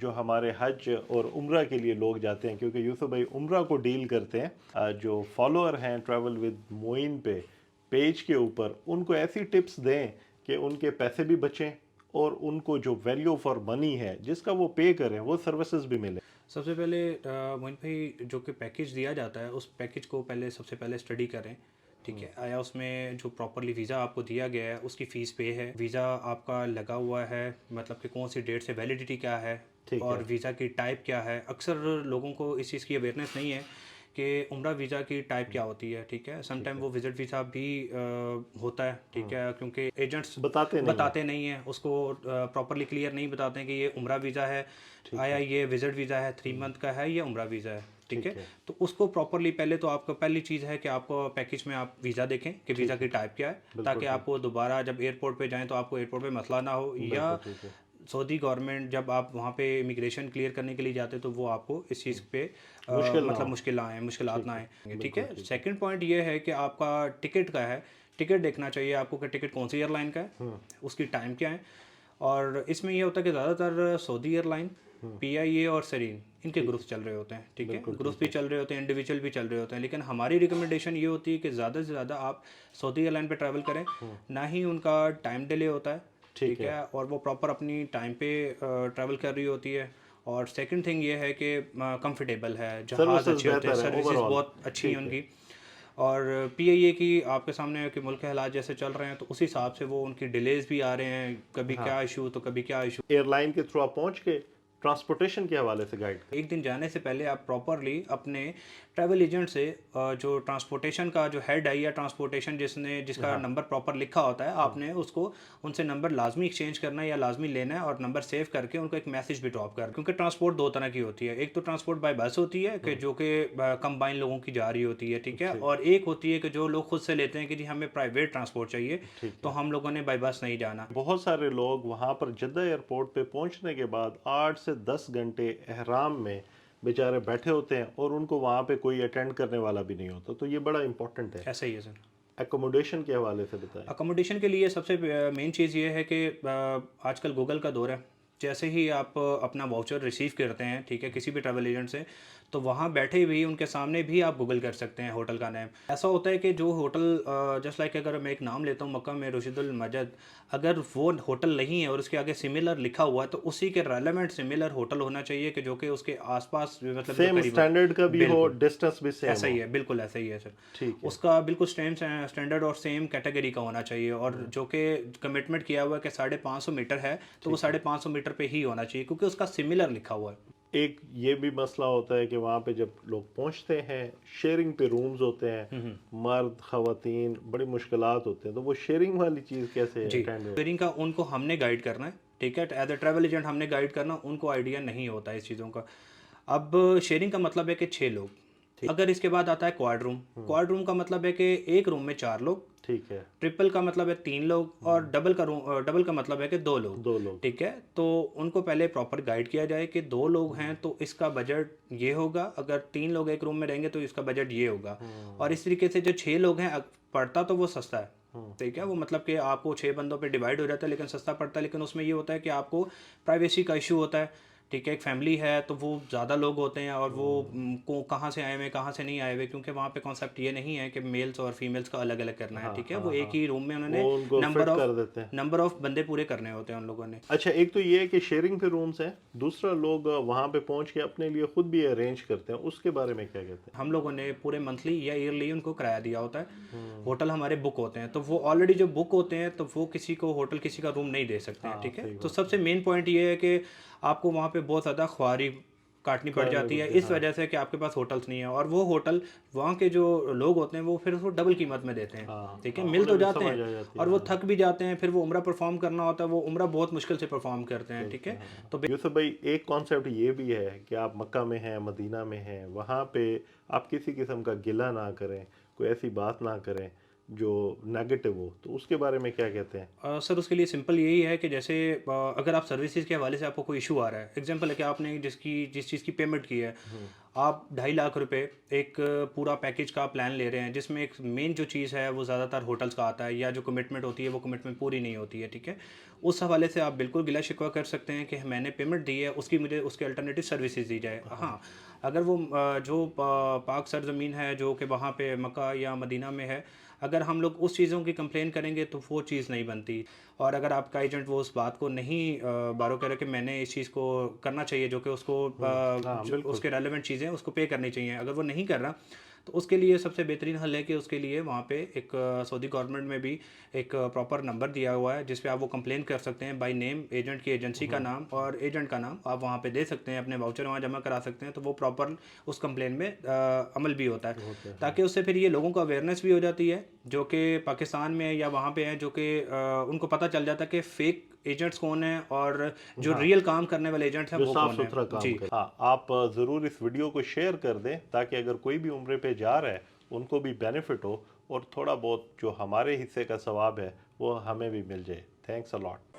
जो हमारे हज और उम्रा के लिए लोग जाते हैं, क्योंकि यूसुफ भाई उम्रा को डील करते हैं, जो फॉलोअर हैं ट्रैवल विद मोइन पे पेज के ऊपर, उनको ऐसी टिप्स दें कि उनके पैसे भी बचें और उनको जो वैल्यू फॉर मनी है जिसका वो पे करें वो सर्विसेज भी मिले। सबसे पहले मोइन भाई जो कि पैकेज दिया जाता है उस पैकेज को पहले सबसे पहले स्टडी करें। ठीक है, आया उसमें जो प्रॉपरली वीज़ा आपको दिया गया है उसकी फ़ीस पे है, वीज़ा आपका लगा हुआ है, मतलब कि कौन सी डेट से वैलिडिटी क्या है ठीक और है। वीज़ा की टाइप क्या है। अक्सर लोगों को इस चीज़ की अवेयरनेस नहीं है कि उम्रा वीज़ा की टाइप क्या होती है। ठीक है, ठीक समटाइम है। वो विज़िट वीज़ा भी होता है। ठीक है, क्योंकि एजेंट्स बताते नहीं है। बताते नहीं हैं उसको, प्रॉपरली क्लियर नहीं बताते हैं कि ये उम्रा वीज़ा है, ठीक आया है। ये विज़िट वीज़ा है 3 मंथ का है या उम्रा वीज़ा है। ठीक है, ठीक है। तो उसको प्रॉपरली पहले तो आपका पहली चीज़ है कि आपको पैकेज में आप वीज़ा देखें कि वीज़ा ठीक की है। टाइप क्या है, बिल्कुल ताकि ठीक। आपको दोबारा जब एयरपोर्ट पे जाएं तो आपको एयरपोर्ट पे मसला ना हो, या बिल्कुल ठीक है। सऊदी गवर्नमेंट जब आप वहाँ पे इमिग्रेशन क्लियर करने के लिए जाते तो वो आपको इस चीज़ पे मुश्किल ना मतलब हो। मुश्किलात ठीक ना है। आए। ठीक बिल्कुल है, ठीक है। सेकंड पॉइंट ये है कि आपका टिकट का है, टिकट देखना चाहिए आपको कि टिकट कौन सी एयरलाइन का है, उसकी टाइम क्या है। और इसमें ये होता है कि ज़्यादातर सऊदी एयरलाइन, पीआईए और सरीन, इनके ठीक ग्रुप्स चल रहे होते हैं। ठीक है, बिल्कुल ग्रुप्स ठीक भी है। चल रहे होते हैं, इंडिविजुअल भी चल रहे होते हैं, लेकिन हमारी रिकमेंडेशन ये होती है कि ज़्यादा से ज़्यादा आप सऊदी एयरलाइन पे ट्रैवल करें। ना ही उनका टाइम डिले होता है। ठीक ठीक है। है, और वो प्रॉपर अपनी टाइम पे ट्रैवल कर रही होती है। और सेकंड थिंग ये है कि कंफर्टेबल है, जहाज़ सर्विसेज अच्छे होते हैं, बेहतर है सर्विसेज ओवरऑल। बहुत अच्छी हैं ठीक है। उनकी। और पीआईए की आपके सामने है कि मुल्क के हालात जैसे चल रहे हैं तो उस हिसाब से वो उनकी डिलेज भी आ रहे हैं, कभी हाँ। क्या इशू तो कभी क्या इशू। एयरलाइन के थ्रू आप पहुंच के ट्रांसपोर्टेशन के हवाले से गाइड करें। एक दिन जाने से पहले आप प्रॉपरली अपने ट्रैवल एजेंट से जो ट्रांसपोर्टेशन का जो हेड है या ट्रांसपोर्टेशन जिसका हाँ। नंबर प्रॉपर लिखा होता है, आपने उसको उनसे नंबर लाजमी एक्सचेंज करना है या लाजमी लेना है, और नंबर सेव करके उनको एक मैसेज भी ड्रॉप कर, क्योंकि ट्रांसपोर्ट दो तरह की होती है। एक तो ट्रांसपोर्ट बाय बस होती है कि जो कि कंबाइन लोगों की जा रही होती है। ठीक है, ठीक। और एक होती है कि जो लोग खुद से लेते हैं कि जी हमें प्राइवेट ट्रांसपोर्ट चाहिए, ठीक तो है। हम लोगों ने बाय बस नहीं जाना। बहुत सारे लोग वहाँ पर जद्दा एयरपोर्ट पे पहुँचने के बाद 8 से 10 घंटे एहराम में बेचारे बैठे होते हैं और उनको वहाँ पे कोई अटेंड करने वाला भी नहीं होता, तो ये बड़ा इंपॉर्टेंट है। ऐसा ही है सर। एकोमोडेशन के हवाले से बताएं। अकोमोडेशन के लिए सबसे मेन चीज़ ये है कि आजकल गूगल का दौर है। जैसे ही आप अपना वाउचर रिसीव करते हैं, ठीक है, किसी भी ट्रैवल एजेंट से, तो वहाँ बैठे भी उनके सामने भी आप गूगल कर सकते हैं होटल का नेम। ऐसा होता है कि जो होटल, जस्ट लाइक अगर मैं एक नाम लेता हूँ मक्का में रशीदुल मजद, अगर वो होटल नहीं है और उसके आगे सिमिलर लिखा हुआ है तो उसी के रेलेवेंट सिमिलर होटल होना चाहिए कि जो कि उसके आसपास मतलब जो सेम करीब। स्टैंडर्ड का भी हो, बिल्कुल डिस्टेंस भी सेम ऐसा ही हो। है, बिल्कुल ऐसा ही है सर। ठीक है। उसका बिल्कुल सेम स्टैंडर्ड और सेम कैटेगरी का होना चाहिए, और जो कि कमिटमेंट किया हुआ है कि 550 मीटर है तो वो ठीक है। 550 मीटर पे ही होना चाहिए, क्योंकि उसका सिमिलर लिखा हुआ है। एक ये भी मसला होता है कि वहाँ पे जब लोग पहुँचते हैं, शेयरिंग पे रूम्स होते हैं, मर्द खवातीन, बड़ी मुश्किलात होते हैं, तो वो शेयरिंग वाली चीज़ कैसे जी, अटेंड हो। शेयरिंग का उनको हमने गाइड करना है। ठीक है, एज अ ट्रैवल एजेंट हमने गाइड करना, उनको आइडिया नहीं होता है इस चीज़ों का। अब शेयरिंग का मतलब है कि 6 लोग। अगर इसके बाद आता है क्वाड रूम। क्वाड रूम का मतलब है कि एक रूम में 4 लोग। ठीक है। ट्रिपल का मतलब है 3 लोग, और डबल का मतलब है कि 2 लोग। 2 लोग। ठीक है, तो उनको पहले प्रॉपर गाइड किया जाए कि 2 लोग हैं तो इसका बजट ये होगा, अगर 3 लोग एक रूम में रहेंगे तो इसका बजट ये होगा। और इस तरीके से जो 6 लोग हैं, पड़ता तो वो सस्ता है। ठीक है, वो मतलब कि आपको 6 बंदों पे डिवाइड हो जाता है लेकिन सस्ता पड़ता है, लेकिन उसमें ये होता है कि आपको प्राइवेसी का इशू होता है। ठीक है, एक फैमिली है तो वो ज़्यादा लोग होते हैं, और वो को कहाँ से आए हुए कहाँ से नहीं आए हुए, क्योंकि वहाँ पे कॉन्सेप्ट ये नहीं है कि मेल्स और फीमेल्स का अलग अलग करना है। हाँ ठीक है, हाँ वो एक हाँ। ही रूम में वो उन्होंने उनको नंबर फिट ऑफ कर देते हैं। नंबर ऑफ बंदे पूरे करने होते हैं उन लोगों ने। अच्छा, एक तो ये है कि शेयरिंग पे रूम्स हैं, दूसरा लोग वहाँ पे पहुँच के अपने लिए खुद भी अरेंज करते हैं, उसके बारे में क्या कहते हम लोगों ने पूरे मंथली या ईयरली उनको किराया दिया होता है। होटल हमारे बुक होते हैं, तो वो ऑलरेडी जो बुक होते हैं तो वो किसी को होटल किसी का रूम नहीं दे सकते हैं। हैं। हाँ ठीक है, सही तो बात है। सबसे मेन पॉइंट ये है कि आपको वहाँ पे बहुत ज़्यादा ख्वारी काटनी पड़ करने जाती है, पड़ते हैं, इस हाँ। वजह से कि आपके पास होटल्स नहीं है, और वो होटल वहाँ के जो लोग होते हैं वो फिर उसको डबल कीमत में देते हैं। हाँ ठीक है, हाँ, मिल उन्हें तो भी जाते समझ हैं आ जाती है, और वो हाँ। थक भी जाते हैं, फिर वो उम्रा परफॉर्म करना होता है, वो उम्रा बहुत मुश्किल से परफॉर्म करते हैं। ठीक करते है, हैं, हाँ। तो यूसुफ भाई, एक कॉन्सेप्ट ये भी है कि आप मक्का में हैं, मदीना में हैं, वहाँ पे आप किसी किस्म का गिला ना करें, कोई ऐसी बात ना करें जो नेगेटिव हो, तो उसके बारे में क्या कहते हैं? सर उसके लिए सिंपल यही है कि जैसे अगर आप सर्विसेज के हवाले से आपको कोई इशू आ रहा है, एग्जांपल है कि आपने जिस चीज़ की पेमेंट की है, आप 2.5 लाख रुपए एक पूरा पैकेज का प्लान ले रहे हैं, जिसमें एक मेन जो चीज़ है वो ज़्यादातर होटल्स का आता है, या जो कमिटमेंट होती है वो कमिटमेंट पूरी नहीं होती है, ठीक है। उस हवाले से आप बिल्कुल गिला शिकवा कर सकते हैं कि मैंने पेमेंट दी है, उसकी मुझे उसके अल्टरनेटिव सर्विसेज दी जाए। हाँ, अगर वो जो पाक सरजमीन है जो कि वहाँ पे मक्का या मदीना में है, अगर हम लोग उस चीज़ों की कंप्लेन करेंगे तो वो चीज़ नहीं बनती। और अगर आपका एजेंट वो उस बात को नहीं बारो करे कि मैंने इस चीज़ को करना चाहिए, जो कि उसको हाँ, जो बिल्कुल। उसके रेलेवेंट चीज़ें उसको पे करनी चाहिए, अगर वो नहीं कर रहा, तो उसके लिए सबसे बेहतरीन हल है कि उसके लिए वहाँ पे एक सऊदी गवर्नमेंट में भी एक प्रॉपर नंबर दिया हुआ है जिस पे आप वो कंप्लेन कर सकते हैं बाय नेम, एजेंट की एजेंसी का नाम और एजेंट का नाम आप वहाँ पे दे सकते हैं, अपने वाउचर वहाँ जमा करा सकते हैं, तो वो प्रॉपर उस कंप्लेन में अमल भी होता है, ताकि उससे फिर ये लोगों को अवेयरनेस भी हो जाती है जो कि पाकिस्तान में या वहाँ पे हैं, जो कि उनको पता चल जाता है कि फेक एजेंट्स कौन है और जो हाँ, रियल काम करने वाले एजेंट्स हैं जो वो साफ कौन है। सुथरा काम जी। करे। हाँ, आप ज़रूर इस वीडियो को शेयर कर दें ताकि अगर कोई भी उम्रे पे जा रहा है उनको भी बेनिफिट हो और थोड़ा बहुत जो हमारे हिस्से का सवाब है वो हमें भी मिल जाए। Thanks a lot.